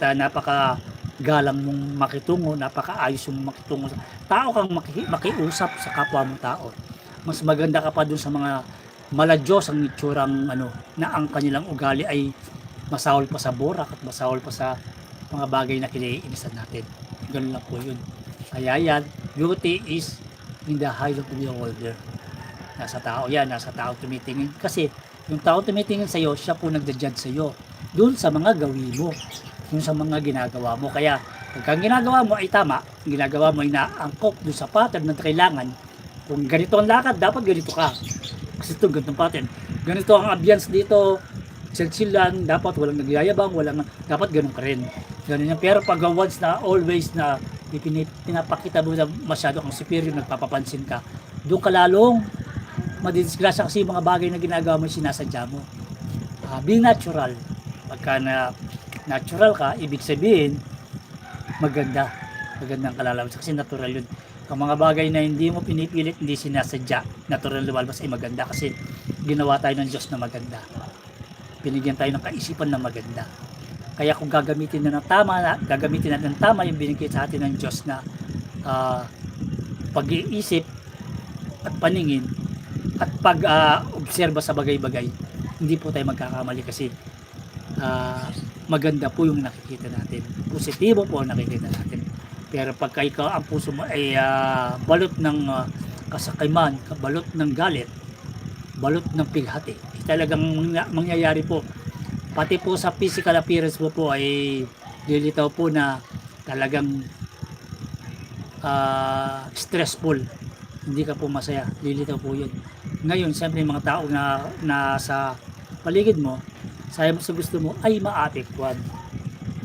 napaka galang mong makitungo, napakaayos mong makitungo sa tao kang makiusap sa kapwa mong tao. Mas maganda ka pa dun sa mga maladyos ang itsurang ano, na ang kanilang ugali ay masahol pa sa borak at masahol pa sa mga bagay na kinaiinisan natin. Ganun lang po yun. Kaya yan, beauty is in the eye of the beholder. Nasa tao yan, nasa tao tumitingin. Kasi yung tao tumitingin sa'yo, siya po nagja-judge sa'yo. Doon sa mga gawin mo, doon sa mga ginagawa mo. Kaya pagka ang ginagawa mo ay tama, ang ginagawa mo ay naangkop doon sa pattern na kailangan. Kung ganito ang lakad, dapat ganito ka. Kasi ito, ganitong pattern. Ganito ang ambience dito, chill lang, dapat walang nagyayabang, dapat ganun ka rin. Ganun yan. Pero pag once na, always na pinapakita mo na masyado kang superior, nagpapapansin ka, doon ka lalong madidisgrasya kasi yung mga bagay na ginagawa mo, sinasadya mo. Be natural. Pagka na natural ka, ibig sabihin, magandang kalalaman. Kasi natural yun. Ang mga bagay na hindi mo pinipilit, hindi sinasadya, natural lumalabas ay maganda kasi ginawa tayo ng Diyos na maganda. Binigyan tayo ng kaisipan na maganda. Kaya kung gagamitin natin tama yung binigay sa atin ng Diyos na pag-iisip at paningin at pag-obserba sa bagay-bagay, hindi po tayo magkakamali kasi maganda po yung nakikita natin. Positibo po ang nakikita natin. Pero pagka ikaw ang puso mo ay balot ng kasakiman, balot ng galit, balot ng pighati, talagang mangyayari po. Pati po sa physical appearance mo po ay lilitaw po na talagang stressful. Hindi ka po masaya. Lilitaw po yun. Ngayon, siyempre mga tao na nasa paligid mo, sayang mo sa gusto mo ay maapektuhan.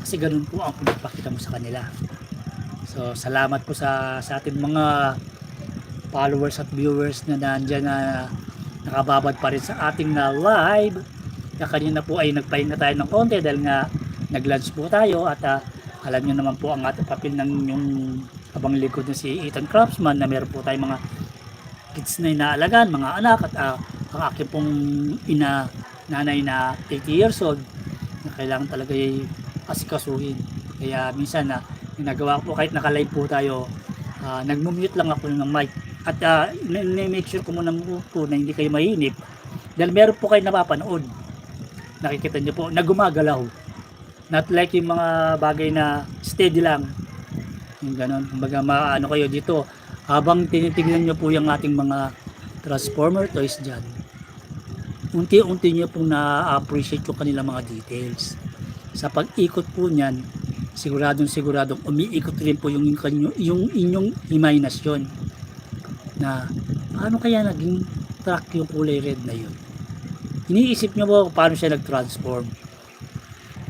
Kasi ganun po ang pinagpakita mo sa kanila. So, salamat po sa ating mga followers at viewers na nandyan na nakababad pa rin sa ating live. Na kanina po ay nagpahinga tayo ng konti dahil nga nag-lunch po tayo at alam nyo naman po ang ating papel ng yung abang likod na si Ethan Craftsman na meron po tayong mga kids na inaalagaan, mga anak at ang aking pong nanay na 80 years old na kailangan talaga ay asikasuhin. Kaya minsan na ginagawa ko po kahit naka-live po tayo, nag-mute lang ako ng mic at make sure ko muna po na hindi kayo mahinip dahil meron po kayo napapanood. Nakikita nyo po na gumagalaw, not like yung mga bagay na steady lang, yung ganon. Kumbaga maano kayo dito habang tinitignan nyo po yung ating mga transformer toys dyan, unti-unti nyo pong na-appreciate yung kanilang mga details. Sa pag-ikot po nyan, siguradong umiikot rin po yung inyong imahinasyon na paano kaya naging truck yung kulay red na yun. Iniisip nyo po paano siya nag-transform.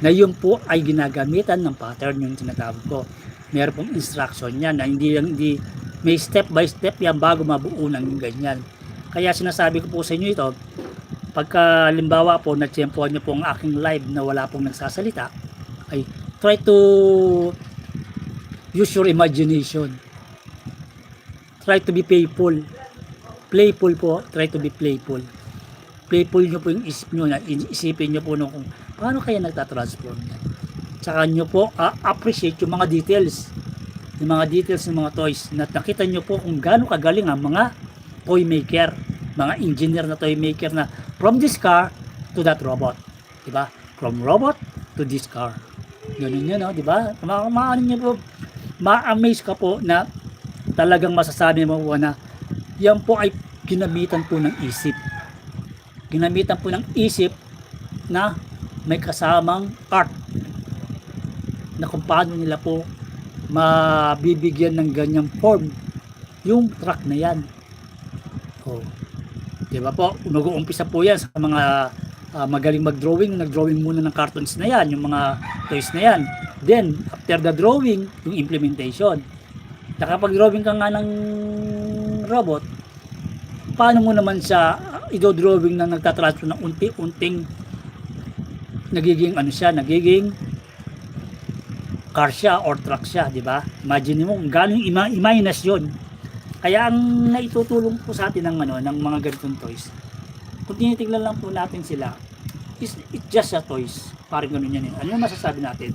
Na yun po ay ginagamitan ng pattern yung tinatawag ko. Meron pong instruction yan na hindi may step by step yan bago mabuo ng ganyan. Kaya sinasabi ko po sa inyo ito, pagka limbawa po na-tsempohan nyo po ang aking live na wala pong nagsasalita, ay try to use your imagination. Try to be playful. Playful po, try to be playful. Playful nyo po yung isip nyo na isipin nyo po kung paano kaya nagtatransform yan. Tsaka nyo po appreciate yung mga details ng mga toys na nakita nyo po kung gaano kagaling ang mga toy maker, mga engineer na toy maker na from this car to that robot, diba? From robot to this car, ganun yun, no? Diba? Maano nyo po, ma-amaze ka po na talagang masasabi mo po na yan po ay ginamitan po ng isip. Ginamitan po ng isip na may kasamang art na kung paano nila po mabibigyan ng ganyang form yung truck na yan. Diba po, nag-uumpisa po yan sa mga magaling mag-drawing, nag-drawing muna ng cartoons na yan, yung mga toys na yan. Then, after the drawing, yung implementation. Nakapag-drawing ka nga ng robot, paano mo naman siya i-drawing na nagtatransfer ng unti-unting nagiging nagiging car siya or truck siya, di ba? Imagine mo kung gaano yung imahinasyon. Kaya ang naitutulong po sa atin ng mga ganitong toys, kung tinitignan lang po natin sila, it's just a toys. Parang ganun yan. Ano yung masasabi natin?